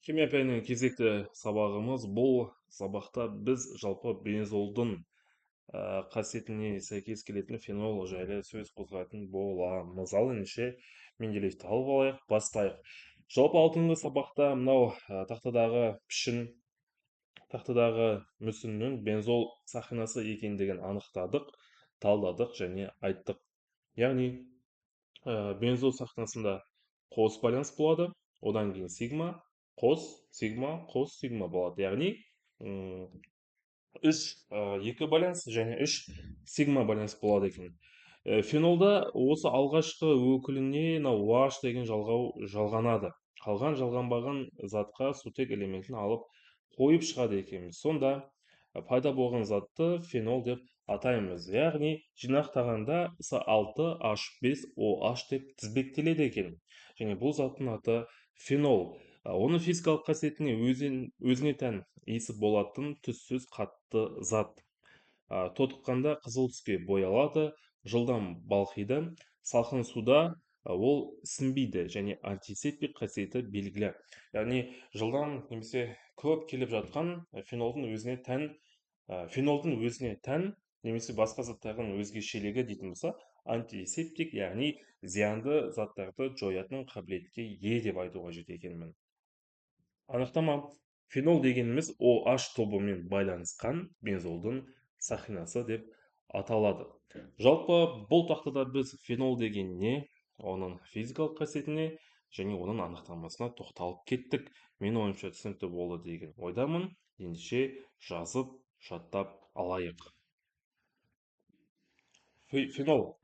Химия пәнінің кезекті сабағымыз. Бұл сабақта біз жалпы бензолдың қасиетіне сәйкес келетін фенол жайлы сөз қозғайтын боламыз. Ал ендеше Менделеевті алып алайық, бастайық. Жалпы алдыңғы сабақта мынау тақтадағы мүсіннің бензол сақинасы екендігін анықтадық, талдадық және айттық. Яғни бензол сақинасында қос байланыс болады, одан кейін сигма, қос сигма болады. Яғни үш екі байланыс және үш сигма байланыс болады екен. Фенолда осы алғашқы өкіліне OH деген жалғау жалғанады. Қалған жалғанбаған затқа сутек элементін алып қойып шығады екенбіз. Сонда пайда болған затты фенол деп атаймыз. Яғни жинақтағанда С6H5OH деп тізбектеледі екен. Және бұл заттың аты фенол. Оның физикалық қасиетіне өзіне тән иісі болатын түссіз қатты зат. Тотыққанда қызыл түске боялады, жылдам балқиды, салқын суда ол сіңбейді және антисептик қасиеті белгілі. Яғни жылдам немесе көп келіп жатқан фенолдың өзіне тән немесе басқа заттардың өзгешелігі дейтін болса, антисептик, яғни зиянды заттарды жоятын қабілетке ие деп айтуға жетеді екенмін. Анықтама: фенол дегеніміз OH тобымен байланысқан бензолдың сақинасы деп аталады. Жалпы бұл тақтада біз фенол деген не, оның физикалық қасиетіне және оның анықтамасына тоқталып кеттік. Мен ойымша түсінікті болды деген ойдамын. Ендеше жазып жаттап алайық. Фенол.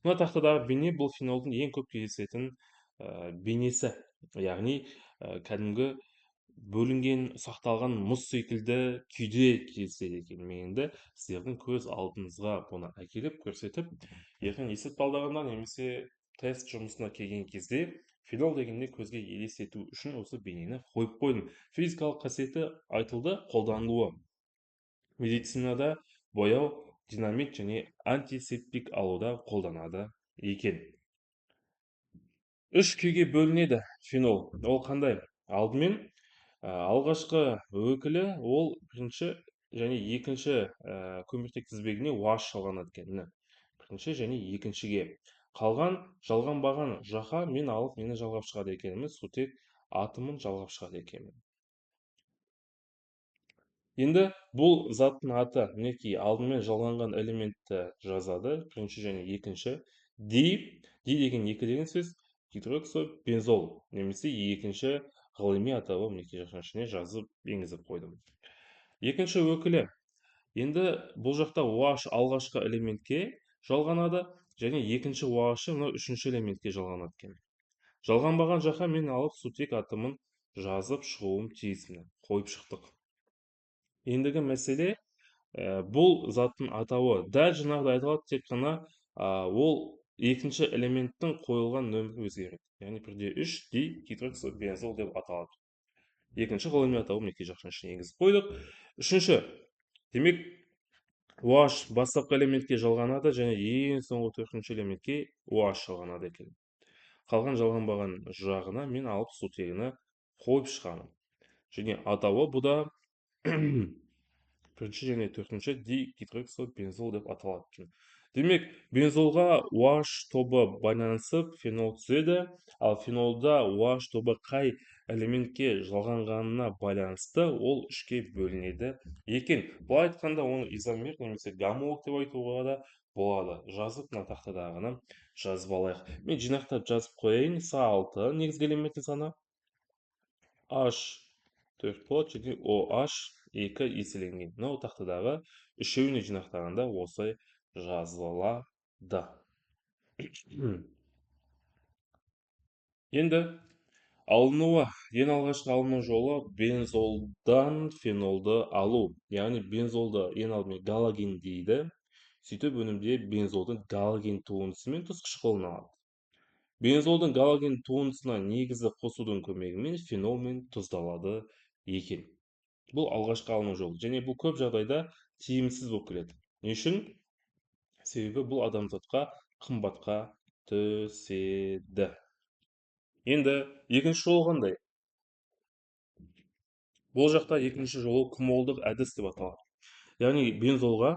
Мына тақтадағы бейне бұл фенолдың ең көп кездесетін бейнесі. Яғни кәдімгі бөлінген, сақталған мұз секілді күйде кездеседі екен. Мен енді сіздердің көз алдыңызға бұны әкеліп көрсетіп, ертең есеп талдағанда немесе тест жұмысына келген кезде фенол дегенде көзге елестету үшін осы бейнені қойып қойдым. Физикалық қасиеті айтылды, қолданылуы. Медицинада бояу, динамит және антисептик алуда қолданады екен. Үш күйге бөлінеді фенол. Ол қандай? Алдымен алғашқы өкілі ол бірінші және екінші көміртек тізбегіне OH жалғанады екен. Бірінші және екіншіге. Қалған жалғанбаған жаққа мен алып мені жалғап шығады екеніміз, сутек атомын жалғап шығады екенмін. Енді бұл заттың аты, мінекей, алдымен жалғанған элементті жазады, бірінші және екінші. Ди деген екі деген сөз, гидроксобензол, немесе екінші ғылыми атауы мінекей ішіне жазып енгізіп қойдым. Екінші өкілі. Енді бұл жақта OH алғашқы элементке жалғанады, және екінші OH мынау үшінші элементке жалғанады екен. Жалғанбаған жаққа мен алып сутек атомын жазып шығуым тиісмін. Қойып шықтық. Ендігі мәселе, бұл заттың атауы дәл жаңағыда айтылады, тек қана ол екінші элементтің қойылған нөмірі өзгереді. Яғни 1-3 дигидроксобензол деп аталады. Екінші ғылыми атауы мінекей жақшаның ішіне енгізіп қойдық. Үшінші, демек OH бастапқы элементке жалғанады және ең соңғы төртінші элементке OH жалғанады екен. Қалған жалғанбаған жағына мен алып сутегіні қойып шығамын. Және атауы бұда бірінші және төртінші дигидроксобензол деп аталады. Демек, бензолға OH тобы байланысып фенол түзеді, ал фенолда OH тобы қай элементке жалғанғанына байланысты ол үшке бөлінеді екен. Бұл айтқанда оны изомер немесе гомолог деп айтуға да болады. Жазып, мына тақтадағыны жазып алайық. Мен жинақтап жазып қояйын. С6 негізгі элементтің саны, H4 болады және OH 2 еселенген. Мынау тақтадағы үшеуіне жинақтағанда осылай жазылады. Енді алынуы, ең алғашқы алыну жолы бензолдан фенолды алу. Яғни бензолды ең алдымен галоген дейді. Сөйтіп өнімде бензолдың галоген туындысымен тұтқышқылын алады. Бензолдың галоген туындысына негізі қосудың көмегімен фенолмен тұздалады екен. Бұл алғашқы алыну жолы. Және бұл көп жағдайда тиімсіз болып келеді. Не үшін? Себебі бұл адамзатқа қымбатқа түседі. Енді екінші жол қандай? бұл жақта екінші жолы кумолдық әдіс деп аталады. Яғни бензолға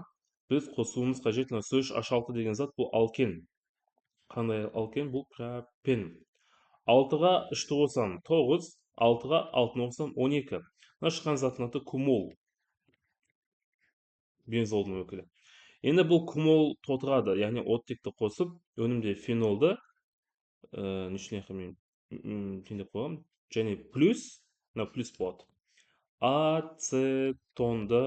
біз қосуымыз қажет мына CH6 деген зат, бұл алкен. Қандай алкен? Бұл пропен. 6-ға 3-ті қосам 9, 6-ға 6-ны қосам 12. Мына шыққан заттың аты кумол. Бензолдың өкілі. Енді бұл кумол тотығады, яғни оттекті қосып, өнімде фенолды нешіне мен теңдеп қойғам, және плюс, мына плюс болады, ацетонды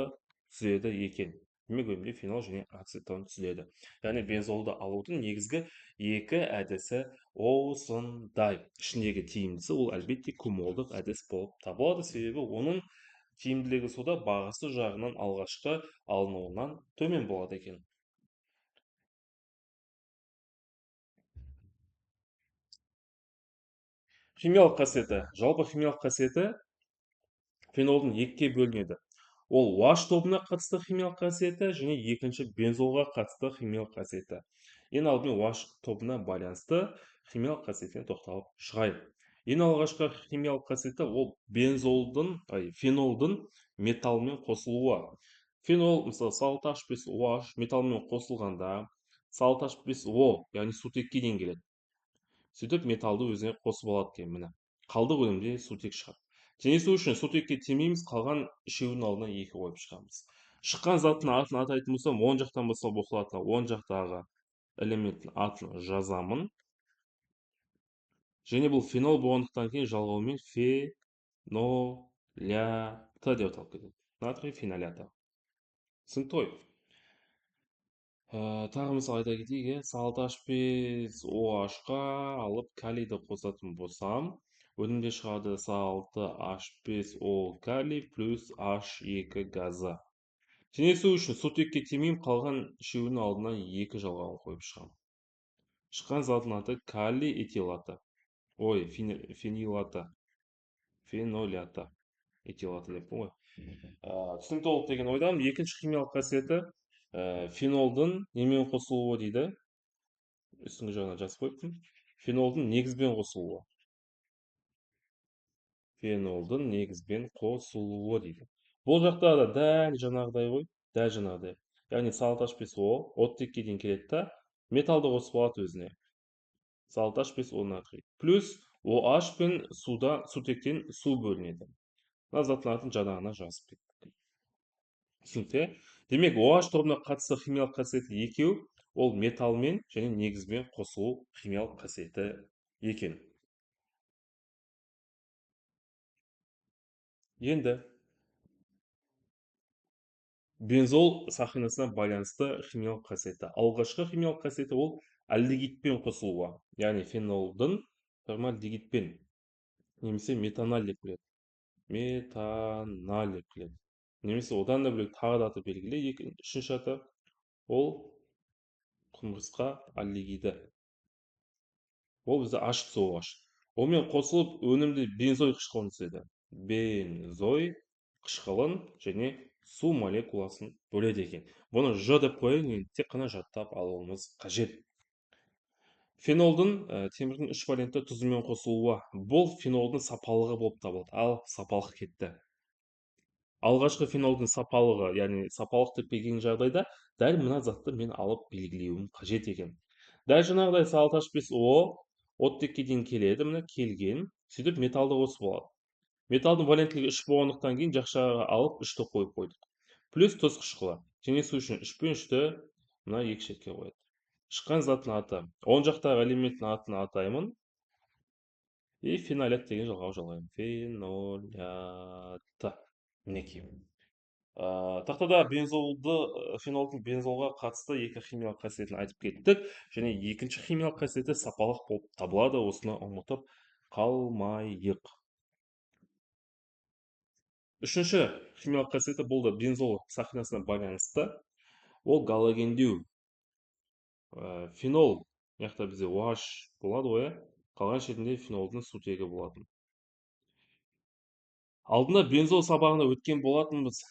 түзеді екен. Демек өнімде фенол және ацетон түзеді. Яғни бензолды алудың негізгі екі әдісі осындай. Ішіндегі тиімдісі ол әлбетте кумолдық әдіс болып табылады, себебі оның тиімділігі суда бағасы жағынан алғашқы алынуынан төмен болады екен. Химиялық қасиеті. Жалпы химиялық қасиеті фенолдың екіге бөлінеді. Ол OH тобына қатысты химиялық қасиеті және екінші бензолға қатысты химиялық қасиеті. Ең алдымен OH тобына байланысты химиялық қасиетіне тоқталып шығайық. Ең алғашқы химиялық қасиеті ол фенолдың металмен қосылуы. Фенол, мысалы, салық H5OH металмен қосылғанда салық H5O, яғни сутекке дейін келеді. Сөйтіп металды өзіне қосып алады екен, міне. Қалдық өнімде сутек шығады. Теңесу үшін сутекке тимейміз, қалған үшеуінің алдына 2 қойып шығамыз. Шыққан заттың атын атайтын болсам, оң жақтан бастап оқылатын, оң жақтағы элементтің атын жазамын. Және бұл фенол болғандықтан кейін жалғаумен фенолята деп аталып кетеді. Натрий фенолята. Түсінікті ғой? Тағы мысал айта кетейік, салық H5OH-қа алып калийді қосатын болсам, өнімде шығады H5O калий плюс H2 газы. Теңесу үшін сутекке тимеймін, қалған үшеуінің алдына 2 жалғауын қойып шығамын. Шыққан заттың аты калий этилаты. Фенилаты. Фенолята. Этилаты деп ғой. Түсінікті болды деген ойдамын. Екінші химиялық қасиеті фенолдың немен қосылуы дейді. Үстіңгі жағына жазып қойыппын. Фенолдың негізбен қосылуы. Фенолдың негізбен қосылуы дейді. Бұл жақта да дәл жаңағыдай ғой, дәл жаңағыдай. Яғни салық H5O оттекке дейін келеді да, металды қосып алады өзіне. Салық H5O натрий. Плюс OH пен сутектен су бөлінеді. Мына заттың атын жаңағына жазып кеттік. Түсінікті? Демек, OH тобына қатысты химиялық қасиеті екеу, ол металмен және негізбен қосылу химиялық қасиеті екен. Енді бензол сақинасына байланысты химиялық қасиеті. Алғашқы химиялық қасиеті ол альдегидпен қосылуы. Яғни фенолдың формальдегидпен немесе метаналь деп келеді. Метаналь деп келеді. Немесе одан да бөлек тағы да аты белгілі. Үшінші аты ол құмырсқа альдегиді. Ол бізде H2OH. Онымен қосылып өнімді бензой қышқылын түседі. Бензой қышқылын және су молекуласын бөледі екен. Бұны Ж деп қояйын, тек қана жаттап алуымыз қажет. Фенолдың темірдің 3 валентті тұзымен қосылуы. Бұл фенолдың сапалығы болып табылады. Ал сапалық кетті. Алғашқы фенолдың сапалығы, яғни сапалық деп келген жағдайда, дәл мына затты мен алып белгілеуім қажет екен. Дәл жаңағыдай салық H5O оттекке дейін келеді, міне келген. Сөйтіп металды қосып алады. Металдың валенттілігі 3 болғандықтан кейін жақшаға алып 3-ті қойып қойдық. Плюс тұз қышқылы. Теңесу үшін 3 пен 3-ті мына екі шетке қояды. Шыққан заттың аты. Оң жақтағы элементтің атын атаймын. И фенолят деген жалғау жалғаймын. Фенолята. Мінекей. Тақтада фенолдың бензолға қатысты екі химиялық қасиетін айтып кеттік. Және екінші химиялық қасиеті сапалық болып табылады. Осыны ұмытып қалмайық. Үшінші химиялық қасиеті бұл да бензол сақинасына байланысты. Ол галогендеу. Фенол, яқта бізде OH болады ғой, қалған шетінде фенолдың сутегі болатын. Алдында бензол сабағында өткен болатынбыз.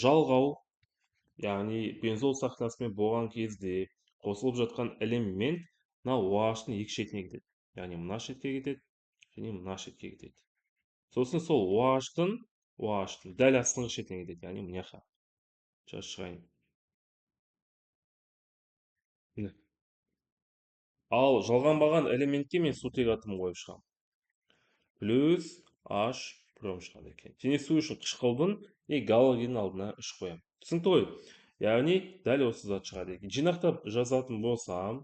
Жалғау, яғни бензол сақинасымен болған кезде қосылып жатқан элемент мына OH-тың екі шетіне кетеді. Яғни мына шетке кетеді және мына шетке кетеді. Сосын сол OH-тың OH-тың дәл астыңғы шетіне кетеді, яғни мына жаққа жазып шығайын. Міне. Ал жалғанбаған элементке мен сутек атомын қойып шығамын. Плюс H пром шығады екен. Теңесу үшін қышқылдың галогеннің алдына 3 қоямын. Түсінікті ғой? Яғни дәл осы зат шығады екен. Жинақтап жазатын болсам,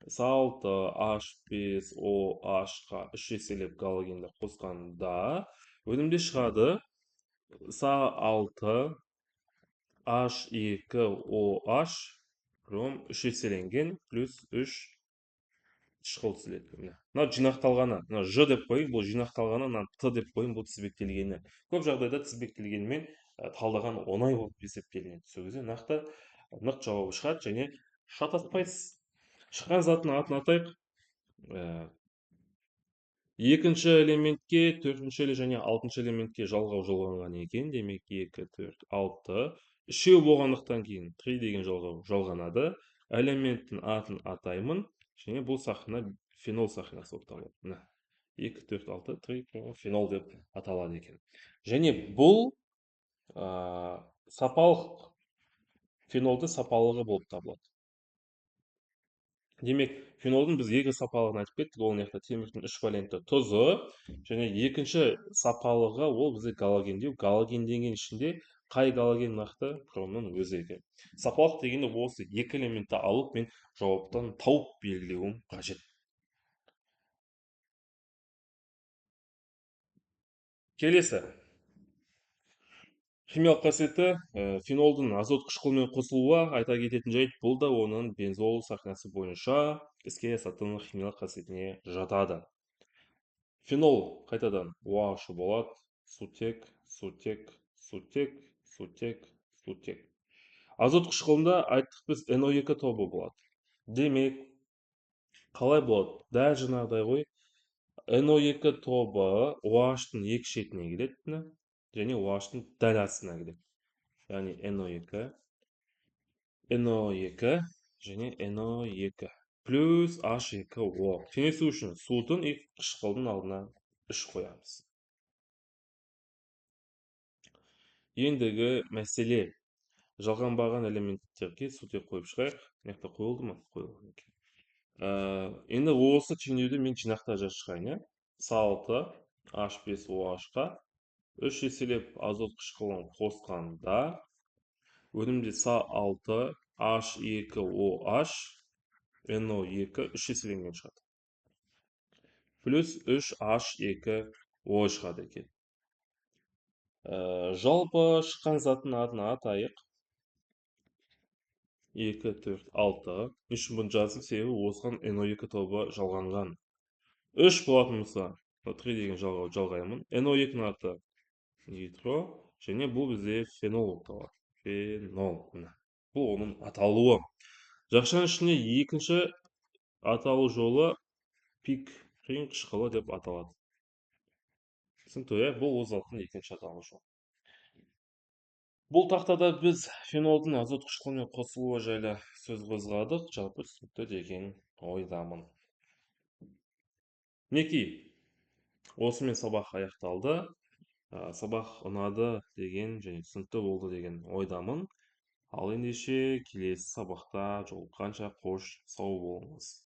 С6 H5OH-қа 3 еселеп галогенді қосқанда өнімде шығады С6 H2OH пром 3 еселенген плюс 3 қышқыл түзіледі. Мынау жинақталғаны, мынау Ж деп қойып, бұл жинақталғаны, мынау Т деп қойып, бұл тізбектелгені. Көп жағдайда тізбектелгенмен талдаған оңай болып есептелінеді. Сол кезде нақты нық жауабы шығады және шатаспайсыз. Шыққан заттың атын атайық. Екінші элементке, төртінші және алтыншы элементке жалғау жалғанған екен. Демек 2, 4, 6. Үшеу болғандықтан кейін 3 деген жалғау жалғанады. Элементтің атын атаймын. Және бұл сақина фенол сақинасы болып табылады. Мына 2, 4, 6, 3 фенол деп аталады екен. Және бұл сапалық фенолдың сапалығы болып табылады. Демек, фенолдың біз екі сапалығын айтып кеттік, ол мына темірдің 3 валентті тұзы, және екінші сапалығы ол бізде галогендеу. Галогендеген ішінде қай галоген нақты? Промның өзі екен. Сапалық дегенде осы екі элементті алып мен жауаптан тауып белгілеуім қажет. Келесі. Химиялық қасиеті фенолдың азот қышқылымен қосылуы, айта кететін жайт, бұл да оның бензол сақинасы бойынша іске асатын химиялық қасиетіне жатады. Фенол қайтадан OH болады, сутек, сутек, сутек, сутек, сутек. Азот қышқылында айттық біз NO2 тобы болады. Демек, қалай болады? Дәл жаңағыдай ғой. NO2 тобы OH-тың екі шетіне келеді, және OH-тың дәл астына келеді. Яғни NO2 және NO2 плюс H2O. Теңесу үшін судың қышқылдың алдына 3 қоямыз. Ендігі мәселе. Жалғанбаған элементтерге сутек қойып шығайық. Мынақты қойылды ма? Қойылған екен. Енді осы теңдеуді мен жинақта жазып шығайын. С6 H5OH-қа 3 еселеп азот қышқылын қосқанда өнімде С6 H2OH NO2 3 еселенген шығады. Плюс 3 H2O шығады екен. Жалпы шыққан заттың атын атайық. 2, 4, 6. Үшін бұны жазып, себебі осыған NO2 тобы жалғанған. 3 болатын болса, 3 деген жалғаймын. NO2-ның аты нитро, және бұл бізде фенол болып табылады. Фенол. Бұл оның аталуы. Жақшаның ішінде екінші аталу жолы пик қышқылы деп аталады. Түсінікті, бұл ол заттың екінші аталу жолы. Бұл тақтада біз фенолдың азот қышқылымен қосылуы жайлы сөз қозғадық, жалпы түсінікті деген ойдамын. Мінекей, осымен сабақ аяқталды. Сабақ ұнады деген және түсінікті болды деген ойдамын. Ал ендеше келесі сабақта жолыққанша қош сау болыңыз.